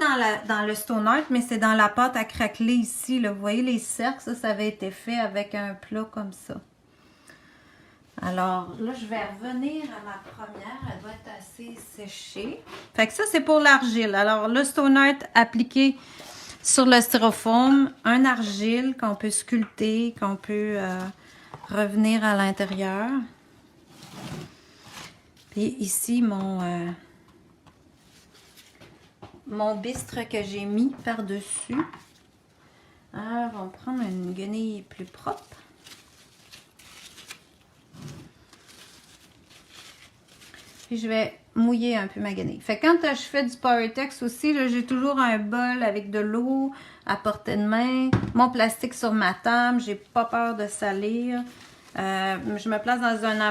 dans le Stone Art, mais c'est dans la pâte à craqueler ici. Là. Vous voyez les cercles, ça avait été fait avec un plat comme ça. Alors, là, je vais revenir à ma première. Elle doit être assez séchée. Fait que ça, c'est pour l'argile. Alors, le Stone Art appliqué sur le styrofoam. Un argile qu'on peut sculpter, qu'on peut revenir à l'intérieur. Puis ici, mon bistre que j'ai mis par-dessus. Alors, on va prendre une guenille plus propre. Puis je vais mouiller un peu ma guenille. Fait que quand je fais du Power-Tex aussi, j'ai toujours un bol avec de l'eau à portée de main. Mon plastique sur ma table. J'ai pas peur de salir. Je me place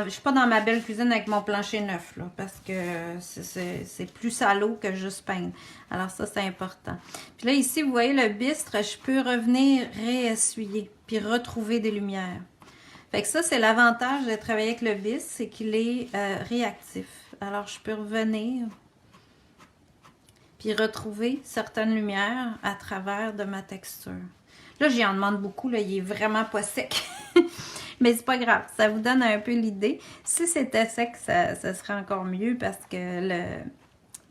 je suis pas dans ma belle cuisine avec mon plancher neuf, là, parce que c'est plus salaud que juste peindre. Alors ça, c'est important. Puis là, ici, vous voyez le bistre, je peux revenir réessuyer, puis retrouver des lumières. Fait que ça, c'est l'avantage de travailler avec le bistre, c'est qu'il est réactif. Alors, je peux revenir puis retrouver certaines lumières à travers de ma texture. Là, j'y en demande beaucoup, là, il est vraiment pas sec. Mais c'est pas grave, ça vous donne un peu l'idée. Si c'était sec, ça serait encore mieux parce que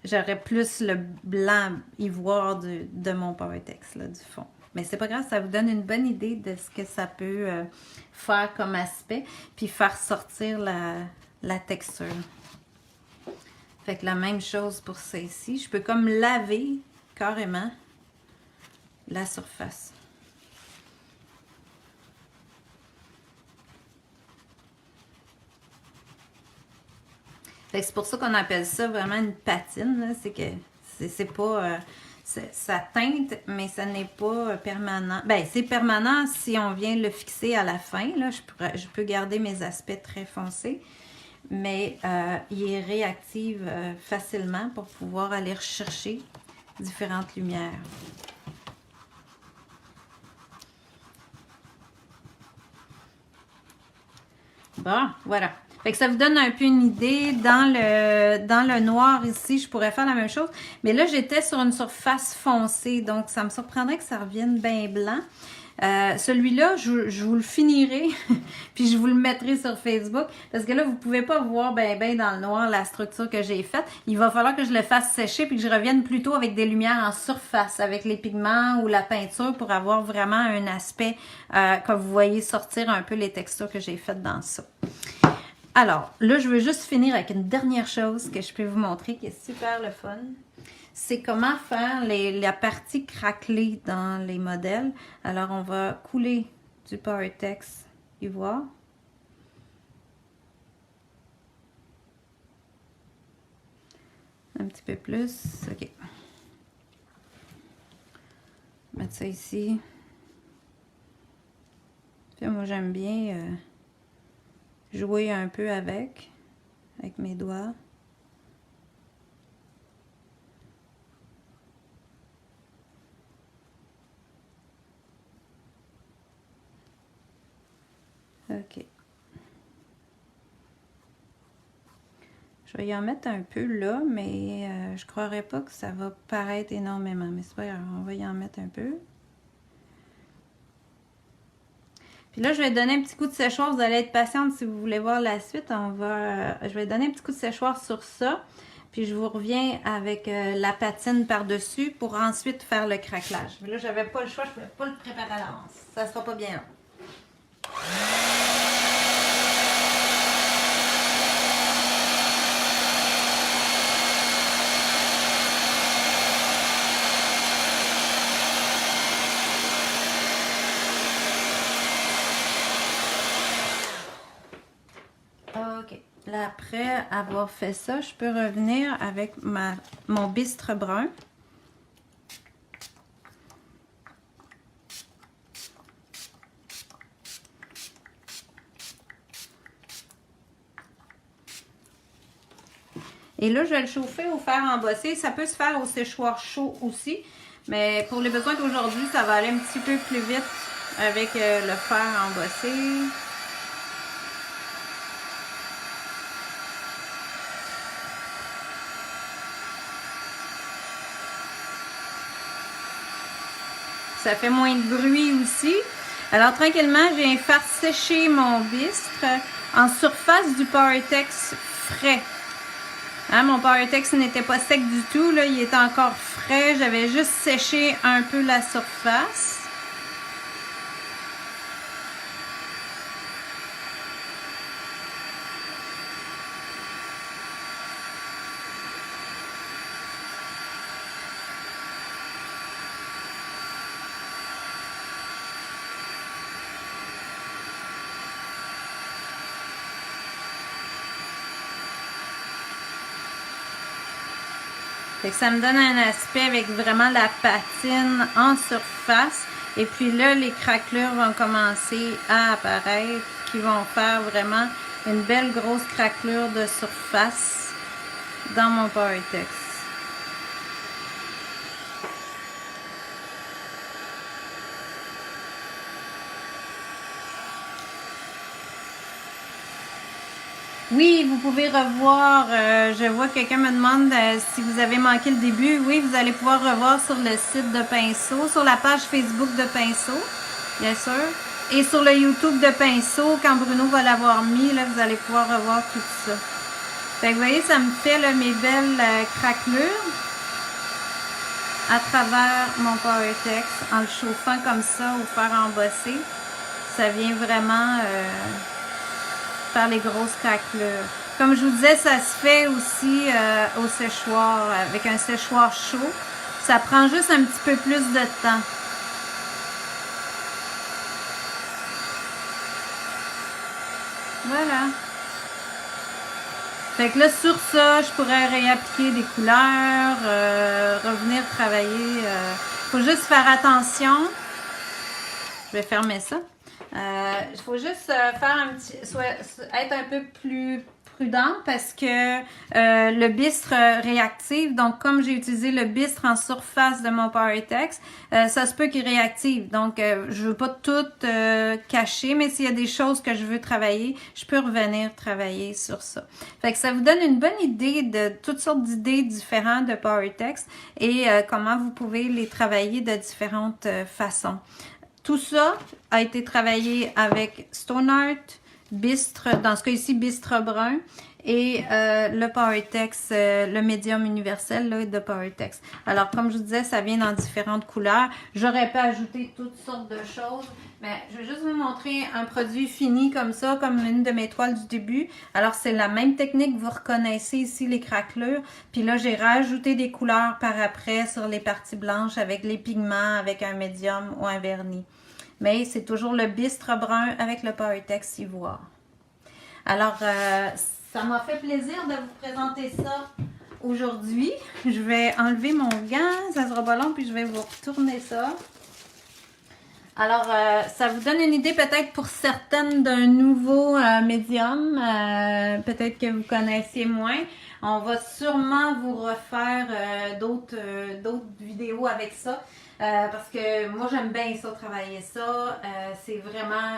j'aurais plus le blanc ivoire de mon Power-Tex, là, du fond. Mais c'est pas grave, ça vous donne une bonne idée de ce que ça peut faire comme aspect, puis faire sortir la texture. Fait que la même chose pour celle-ci. Je peux comme laver carrément la surface. Fait que c'est pour ça qu'on appelle ça vraiment une patine. C'est que c'est pas... ça teinte, mais ça n'est pas permanent. Ben, c'est permanent si on vient le fixer à la fin. Là, je peux garder mes aspects très foncés, mais il est réactif facilement pour pouvoir aller rechercher différentes lumières. Bon, voilà. Fait que ça vous donne un peu une idée. Dans le noir ici, je pourrais faire la même chose. Mais là, j'étais sur une surface foncée. Donc, ça me surprendrait que ça revienne bien blanc. Celui-là, je vous le finirai. Puis, je vous le mettrai sur Facebook. Parce que là, vous ne pouvez pas voir ben dans le noir la structure que j'ai faite. Il va falloir que je le fasse sécher. Puis que je revienne plutôt avec des lumières en surface. Avec les pigments ou la peinture. Pour avoir vraiment un aspect que vous voyez sortir un peu les textures que j'ai faites dans ça. Alors, là, je veux juste finir avec une dernière chose que je peux vous montrer qui est super le fun. C'est comment faire la partie craquelée dans les modèles. Alors, on va couler du Powertex ivoire. Un petit peu plus. OK. Mettre ça ici. Puis moi, j'aime bien jouer un peu avec mes doigts. OK. Je vais y en mettre un peu là, mais je croirais pas que ça va paraître énormément. Mais c'est pas grave, on va y en mettre un peu. Puis là, je vais donner un petit coup de séchoir. Vous allez être patiente si vous voulez voir la suite. Je vais donner un petit coup de séchoir sur ça. Puis je vous reviens avec la patine par-dessus pour ensuite faire le craquelage. Mais là, j'avais pas le choix. Je ne pouvais pas le préparer à l'avance. Ça sera pas bien long. OK. Là, après avoir fait ça, je peux revenir avec mon bistre brun. Et là, je vais le chauffer au fer embossé. Ça peut se faire au séchoir chaud aussi. Mais pour les besoins d'aujourd'hui, ça va aller un petit peu plus vite avec le fer embossé. Ça fait moins de bruit aussi. Alors, tranquillement, je viens faire sécher mon bistre en surface du Powertex frais. Hein, mon Powertex n'était pas sec du tout, là, il était encore frais. J'avais juste séché un peu la surface. Fait que ça me donne un aspect avec vraiment la patine en surface. Et puis là, les craquelures vont commencer à apparaître, qui vont faire vraiment une belle grosse craquelure de surface dans mon Powertex. Oui, vous pouvez revoir, je vois que quelqu'un me demande si vous avez manqué le début. Oui, vous allez pouvoir revoir sur le site de Pinceau, sur la page Facebook de Pinceau, bien sûr. Et sur le YouTube de Pinceau, quand Bruno va l'avoir mis, là, vous allez pouvoir revoir tout ça. Fait que vous voyez, ça me fait là, mes belles craquelures à travers mon Powertex en le chauffant comme ça au fer embossé. Ça vient vraiment... faire les grosses craquelures. Comme je vous disais, ça se fait aussi au séchoir, avec un séchoir chaud. Ça prend juste un petit peu plus de temps. Voilà. Fait que là, sur ça, je pourrais réappliquer des couleurs, revenir travailler. Faut juste faire attention. Je vais fermer ça. Il faut juste faire être un peu plus prudente parce que le bistre réactive. Donc, comme j'ai utilisé le bistre en surface de mon PowerText, ça se peut qu'il réactive. Donc, je veux pas tout cacher, mais s'il y a des choses que je veux travailler, je peux revenir travailler sur ça. Fait que ça vous donne une bonne idée de toutes sortes d'idées différentes de PowerText et comment vous pouvez les travailler de différentes façons. Tout ça a été travaillé avec StoneArt, Bistre, dans ce cas ici, Bistre brun, et le PowerText, le médium universel là, de PowerText. Alors, comme je vous disais, ça vient dans différentes couleurs. J'aurais pu ajouter toutes sortes de choses, mais je vais juste vous montrer un produit fini comme ça, comme une de mes toiles du début. Alors, c'est la même technique, vous reconnaissez ici les craquelures. Puis là, j'ai rajouté des couleurs par après sur les parties blanches avec les pigments, avec un médium ou un vernis. Mais c'est toujours le bistre brun avec le PowerText ivoire. Alors, ça m'a fait plaisir de vous présenter ça aujourd'hui. Je vais enlever mon gant, ça sera pas long, puis je vais vous retourner ça. Alors, ça vous donne une idée peut-être pour certaines d'un nouveau médium, peut-être que vous connaissiez moins. On va sûrement vous refaire d'autres vidéos avec ça. Parce que moi, j'aime bien ça, travailler ça. C'est vraiment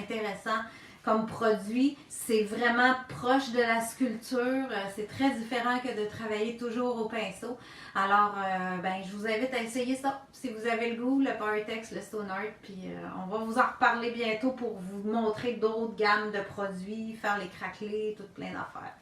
intéressant comme produit. C'est vraiment proche de la sculpture. C'est très différent que de travailler toujours au pinceau. Alors, je vous invite à essayer ça. Si vous avez le goût, le PowerText, le StoneArt. Puis, on va vous en reparler bientôt pour vous montrer d'autres gammes de produits, faire les craquelés, tout plein d'affaires.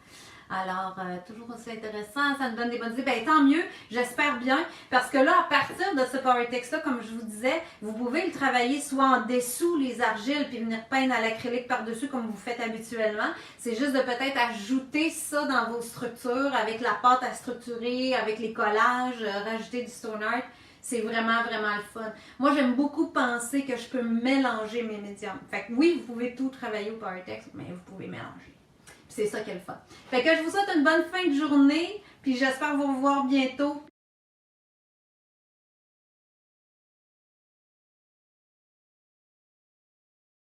Alors, toujours aussi intéressant, ça nous donne des bonnes idées. Ben, tant mieux, j'espère bien, parce que là, à partir de ce PowerText-là, comme je vous disais, vous pouvez le travailler soit en dessous les argiles, puis venir peindre à l'acrylique par-dessus comme vous faites habituellement. C'est juste de peut-être ajouter ça dans vos structures, avec la pâte à structurer, avec les collages, rajouter du StoneArt. C'est vraiment, vraiment le fun. Moi, j'aime beaucoup penser que je peux mélanger mes médiums. Fait que oui, vous pouvez tout travailler au PowerText, mais vous pouvez mélanger. C'est ça qui est le fun. Fait que je vous souhaite une bonne fin de journée, puis j'espère vous revoir bientôt.